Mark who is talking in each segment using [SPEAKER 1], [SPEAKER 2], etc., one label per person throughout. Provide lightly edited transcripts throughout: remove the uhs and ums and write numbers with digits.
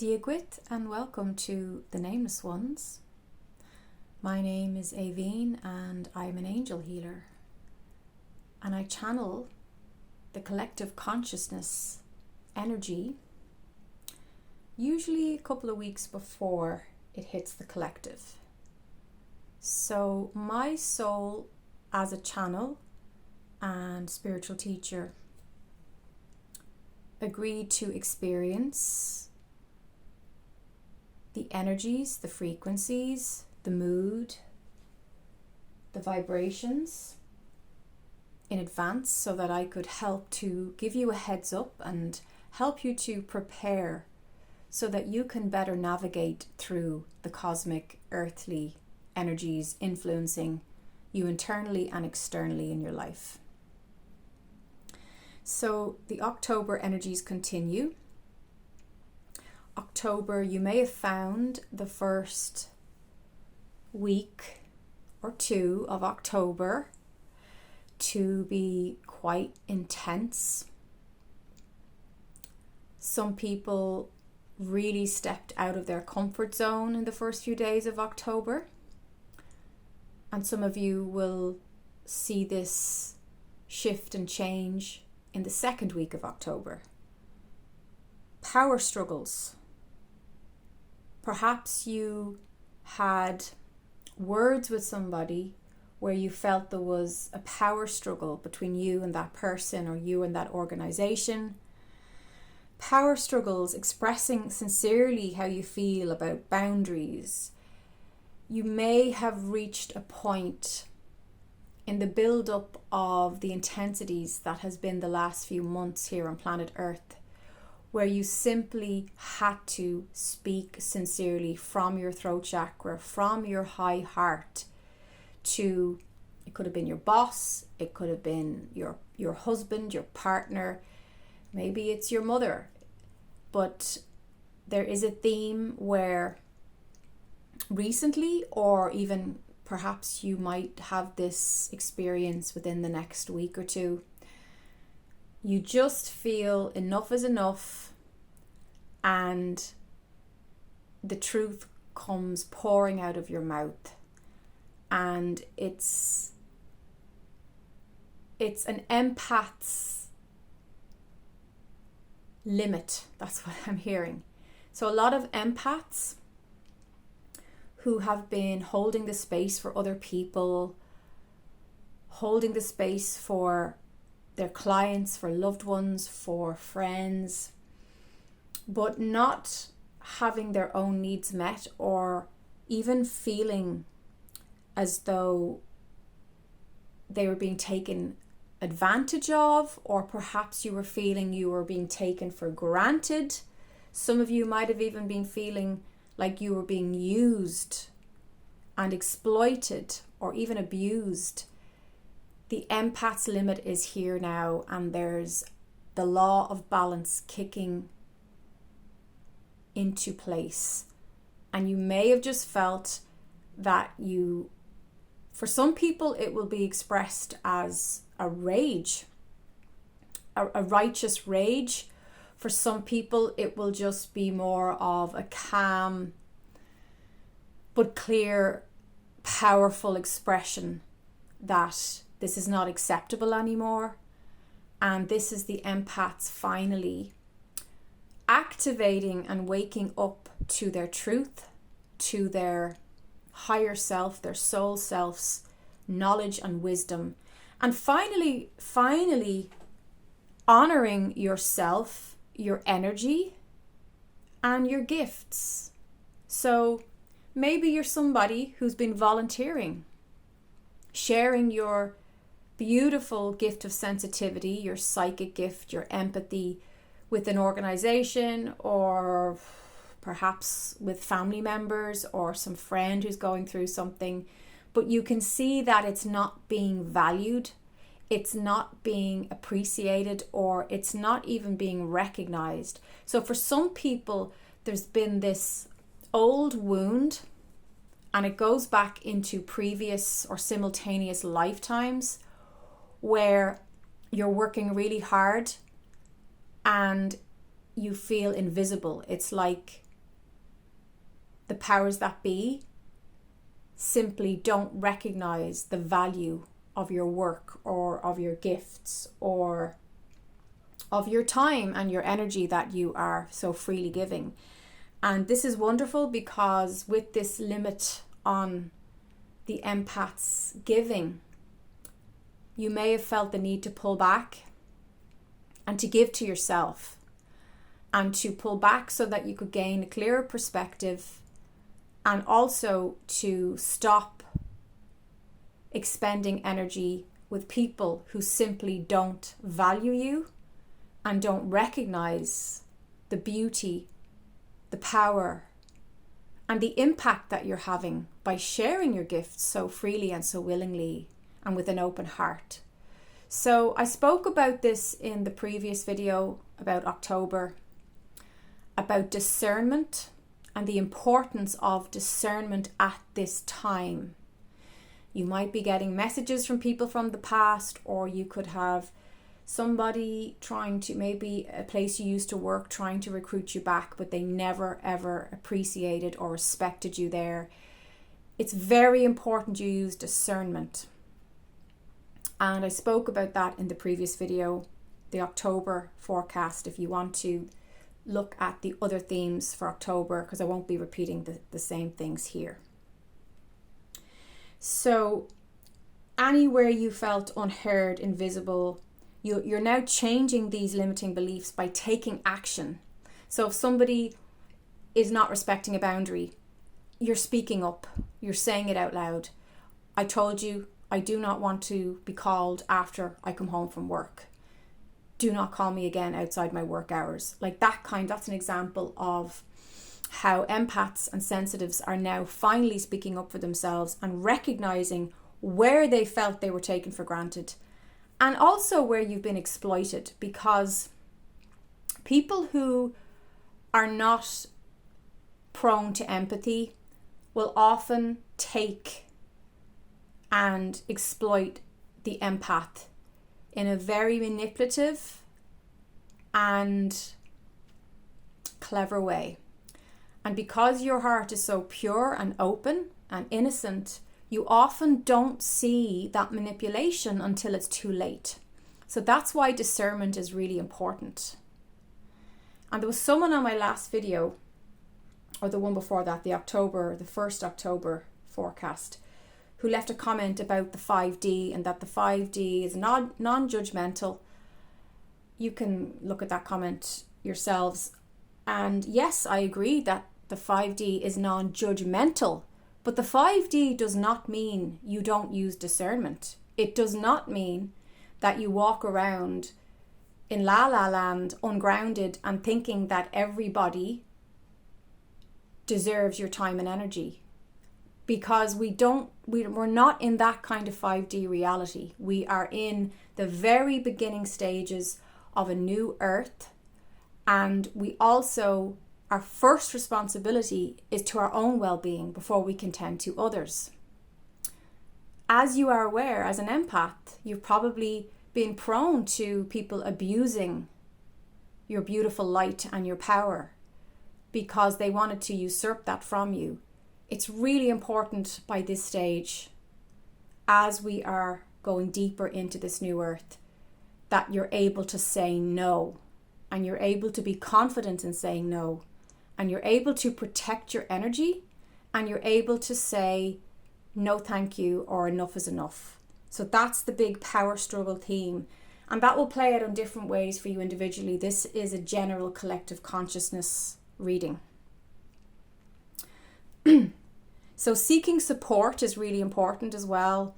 [SPEAKER 1] Diagwit and welcome to The Nameless Ones. My name is Aveen and I'm an angel healer, and I channel the collective consciousness energy usually a couple of weeks before it hits the collective. So my soul as a channel and spiritual teacher agreed to experience the energies, the frequencies, the mood, the vibrations in advance so that I could help to give you a heads up and help you to prepare so that you can better navigate through the cosmic, earthly energies influencing you internally and externally in your life. So the October energies continue. October, you may have found the first week or two of October to be quite intense. Some people really stepped out of their comfort zone in the first few days of October, and some of you will see this shift and change in the second week of October. Power struggles. Perhaps you had words with somebody where you felt there was a power struggle between you and that person or you and that organization. Power struggles, expressing sincerely how you feel about boundaries. You may have reached a point in the build-up of the intensities that has been the last few months here on planet Earth, where you simply had to speak sincerely from your throat chakra, from your high heart to, it could have been your boss, it could have been your husband, your partner, maybe it's your mother. But there is a theme where recently, or even perhaps you might have this experience within the next week or two, you just feel enough is enough and the truth comes pouring out of your mouth, and it's an empath's limit. That's what I'm hearing. So a lot of empaths who have been holding the space for other people, holding the space for their clients, for loved ones, for friends, but not having their own needs met, or even feeling as though they were being taken advantage of, or perhaps you were feeling you were being taken for granted. Some of you might have even been feeling like you were being used and exploited or even abused. The empath's limit is here now, and there's the law of balance kicking into place. And you may have just felt that for some people, it will be expressed as a rage, a righteous rage. For some people, it will just be more of a calm but clear, powerful expression that this is not acceptable anymore. And this is the empaths finally activating and waking up to their truth, to their higher self, their soul self's knowledge and wisdom. And finally honoring yourself, your energy, and your gifts. So maybe you're somebody who's been volunteering, sharing your beautiful gift of sensitivity, your psychic gift, your empathy with an organization, or perhaps with family members or some friend who's going through something. But you can see that it's not being valued, it's not being appreciated, or it's not even being recognized. So for some people, there's been this old wound, and it goes back into previous or simultaneous lifetimes where you're working really hard and you feel invisible. It's like the powers that be simply don't recognize the value of your work or of your gifts or of your time and your energy that you are so freely giving. And this is wonderful because with this limit on the empath's giving, you may have felt the need to pull back and to give to yourself, and to pull back so that you could gain a clearer perspective, and also to stop expending energy with people who simply don't value you and don't recognize the beauty, the power, and the impact that you're having by sharing your gifts so freely and so willingly and with an open heart. So I spoke about this in the previous video about October, about discernment and the importance of discernment at this time. You might be getting messages from people from the past, or you could have somebody trying to, maybe a place you used to work, trying to recruit you back, but they never ever appreciated or respected you there. It's very important you use discernment. And I spoke about that in the previous video, the October forecast, if you want to look at the other themes for October, because I won't be repeating the same things here. So anywhere you felt unheard, invisible, you're now changing these limiting beliefs by taking action. So if somebody is not respecting a boundary, you're speaking up, you're saying it out loud. I told you I do not want to be called after I come home from work. Do not call me again outside my work hours. Like that's an example of how empaths and sensitives are now finally speaking up for themselves and recognizing where they felt they were taken for granted, and also where you've been exploited, because people who are not prone to empathy will often take and exploit the empath in a very manipulative and clever way. And because your heart is so pure and open and innocent, you often don't see that manipulation until it's too late. So that's why discernment is really important. And there was someone on my last video, or the one before that, the first October forecast, who left a comment about the 5D and that the 5D is non-judgmental. You can look at that comment yourselves. And yes, I agree that the 5D is non-judgmental, but the 5D does not mean you don't use discernment. It does not mean that you walk around in la la land, ungrounded, and thinking that everybody deserves your time and energy. Because we're not in that kind of 5D reality. We are in the very beginning stages of a new earth, and we also, our first responsibility is to our own well-being before we can tend to others. As you are aware, as an empath, you've probably been prone to people abusing your beautiful light and your power because they wanted to usurp that from you. It's really important by this stage, as we are going deeper into this new earth, that you're able to say no, and you're able to be confident in saying no, and you're able to protect your energy, and you're able to say no thank you or enough is enough. So that's the big power struggle theme, and that will play out in different ways for you individually. This is a general collective consciousness reading. So seeking support is really important as well.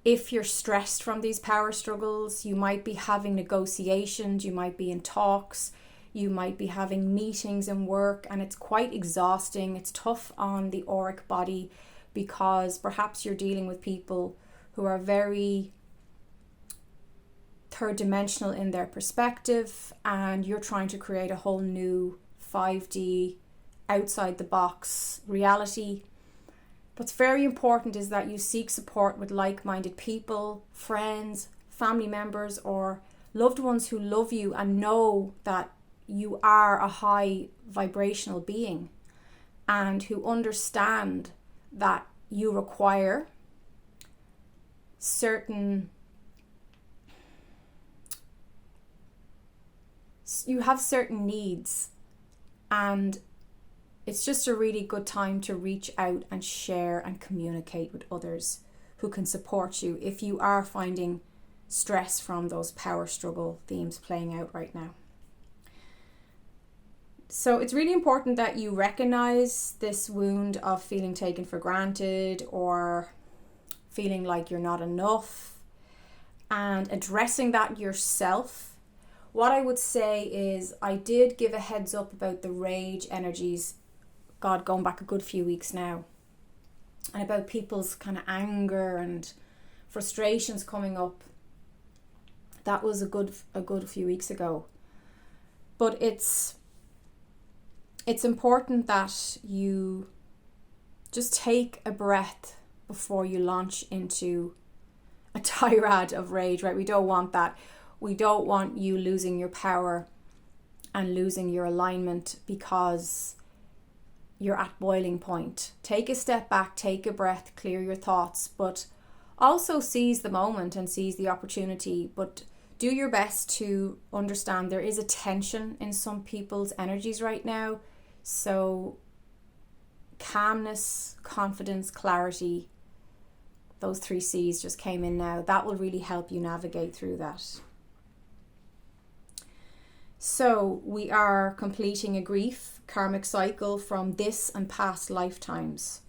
[SPEAKER 1] If you're stressed from these power struggles, you might be having negotiations, you might be in talks, you might be having meetings in work, and it's quite exhausting. It's tough on the auric body because perhaps you're dealing with people who are very third dimensional in their perspective, and you're trying to create a whole new 5D outside the box reality. What's very important is that you seek support with like-minded people, friends, family members, or loved ones who love you and know that you are a high vibrational being. and who understand that you require you have certain needs, and it's just a really good time to reach out and share and communicate with others who can support you if you are finding stress from those power struggle themes playing out right now. So it's really important that you recognize this wound of feeling taken for granted or feeling like you're not enough, and addressing that yourself. What I would say is, I did give a heads up about the rage energies, God, going back a good few weeks now, and about people's kind of anger and frustrations coming up. That was a good few weeks ago. But it's important that you just take a breath before you launch into a tirade of rage, right? We don't want that. We don't want you losing your power and losing your alignment because you're at boiling point. Take a step back, take a breath, clear your thoughts, but also seize the moment and seize the opportunity. But do your best to understand there is a tension in some people's energies right now. So calmness, confidence, clarity, those 3 C's just came in now. That will really help you navigate through that. So we are completing a grief karmic cycle from this and past lifetimes.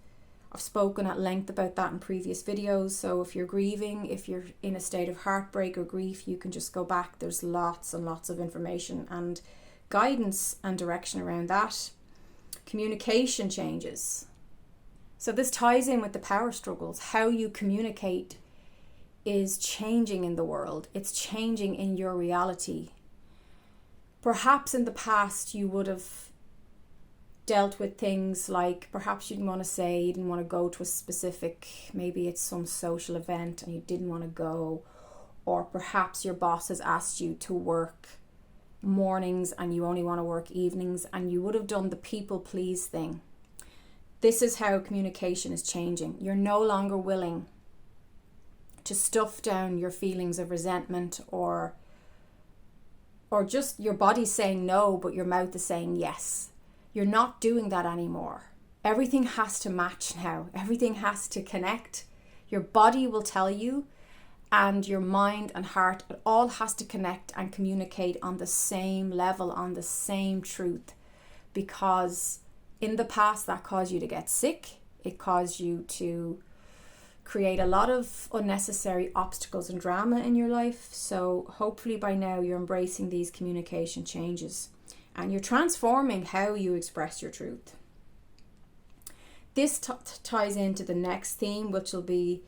[SPEAKER 1] I've spoken at length about that in previous videos. So if you're grieving, if you're in a state of heartbreak or grief, you can just go back. There's lots and lots of information and guidance and direction around that. Communication changes. So this ties in with the power struggles. How you communicate is changing in the world. It's changing in your reality. Perhaps in the past you would have dealt with things like, perhaps you didn't want to go to a specific, maybe it's some social event and you didn't want to go, or perhaps your boss has asked you to work mornings and you only want to work evenings, and you would have done the people please thing. This is how communication is changing. You're no longer willing to stuff down your feelings of resentment or just your body's saying no, but your mouth is saying yes. You're not doing that anymore. Everything has to match now. Everything has to connect. Your body will tell you, and your mind and heart, it all has to connect and communicate on the same level, on the same truth. Because in the past, that caused you to get sick. It caused you to create a lot of unnecessary obstacles and drama in your life. So hopefully by now you're embracing these communication changes and you're transforming how you express your truth. This ties into the next theme, which will be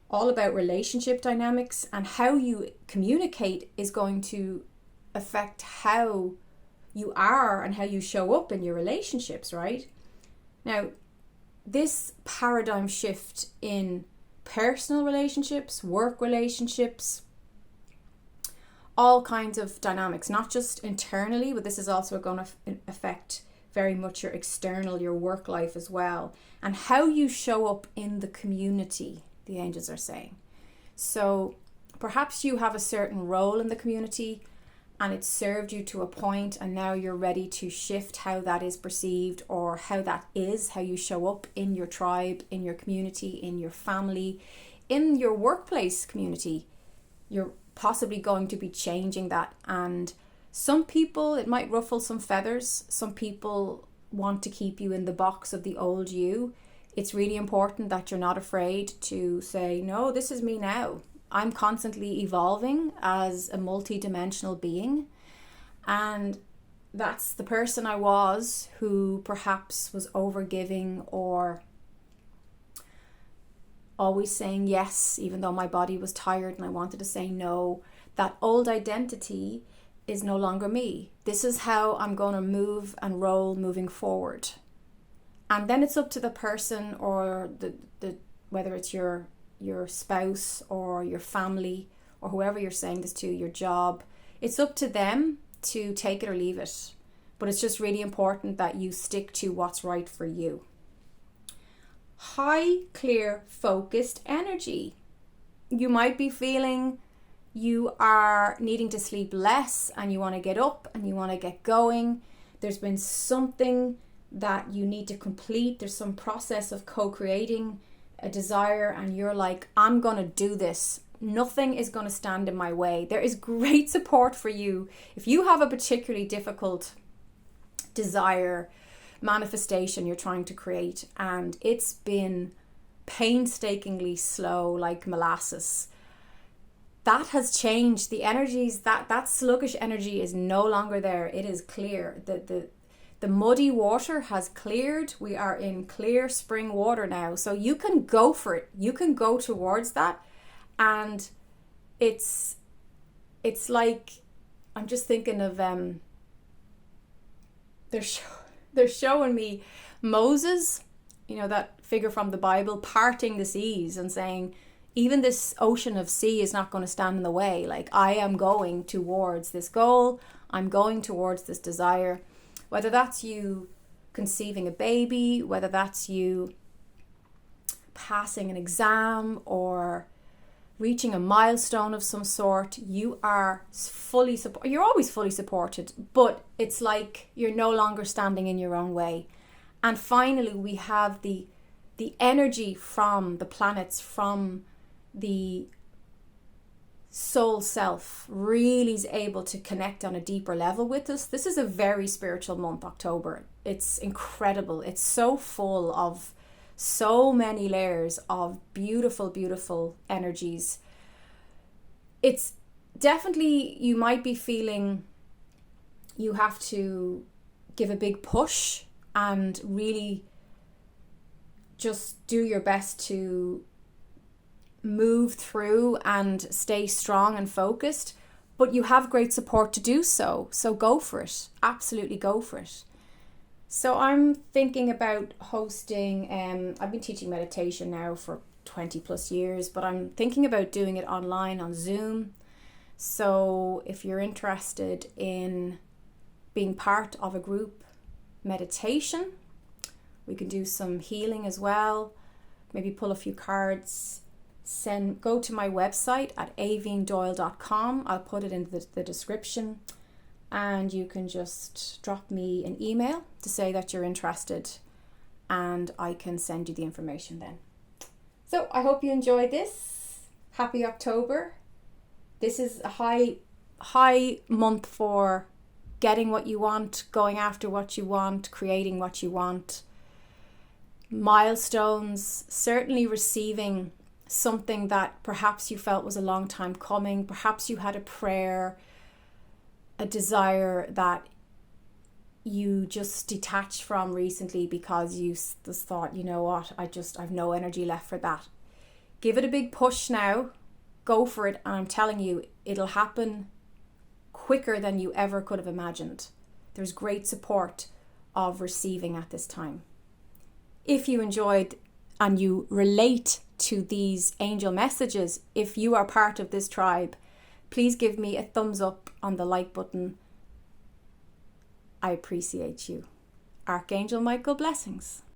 [SPEAKER 1] all about relationship dynamics, and how you communicate is going to affect how you are and how you show up in your relationships, right? Now, this paradigm shift in personal relationships, work relationships, all kinds of dynamics, not just internally, but this is also going to affect very much your external, your work life as well, and how you show up in the community, the angels are saying. So perhaps you have a certain role in the community and it served you to a point, and now you're ready to shift how that is perceived, or how you show up in your tribe, in your community, in your family, in your workplace community. You're possibly going to be changing that, and some people, it might ruffle some feathers. Some people want to keep you in the box of the old you. It's really important that you're not afraid to say, no, this is me now. I'm constantly evolving as a multi-dimensional being, and that's the person I was who perhaps was overgiving or always saying yes, even though my body was tired and I wanted to say no. That old identity is no longer me. This is how I'm going to move and roll moving forward. And then it's up to the person, or the whether it's your spouse or your family or whoever you're saying this to, your job. It's up to them to take it or leave it. but it's just really important that you stick to what's right for you. High, clear, focused energy. You might be feeling you are needing to sleep less and you want to get up and you want to get going. There's been something that you need to complete. There's some process of co-creating a desire and you're like, I'm going to do this. Nothing is going to stand in my way. There is great support for you. If you have a particularly difficult desire, manifestation you're trying to create and it's been painstakingly slow like molasses, that has changed. The energies, that sluggish energy is no longer there. It is clear. The muddy water has cleared. We are in clear spring water now. So you can go for it. You can go towards that. And it's like, I'm just thinking of, they're showing me Moses, that figure from the Bible, parting the seas and saying, even this ocean of sea is not going to stand in the way. Like, I am going towards this goal. I'm going towards this desire. Whether that's you conceiving a baby, whether that's you passing an exam or reaching a milestone of some sort, you are fully supported. You're always fully supported, but it's like you're no longer standing in your own way. And finally, we have the energy from the planets, from the soul self, really is able to connect on a deeper level with us. This is a very spiritual month, October. It's incredible. It's so full of so many layers of beautiful, beautiful energies. It's definitely, you might be feeling you have to give a big push and really just do your best to move through and stay strong and focused, but you have great support to do so. So go for it. Absolutely go for it. So I'm thinking about hosting, I've been teaching meditation now for 20 plus years, but I'm thinking about doing it online on Zoom. So if you're interested in being part of a group meditation, we can do some healing as well, maybe pull a few cards. Go to my website at aveendoyle.com. I'll put it in the description, and you can just drop me an email to say that you're interested and I can send you the information then. So I hope you enjoyed this. Happy October. This is a high month for getting what you want, going after what you want, creating what you want. Milestones, certainly receiving something that perhaps you felt was a long time coming. Perhaps you had a prayer, a desire that you just detached from recently because you just thought, you know what, I've no energy left for that. Give it a big push now. Go for it. And I'm telling you, it'll happen quicker than you ever could have imagined. There's great support of receiving at this time. If you enjoyed and you relate to these angel messages, if you are part of this tribe, please give me a thumbs up on the like button. I appreciate you. Archangel Michael, blessings.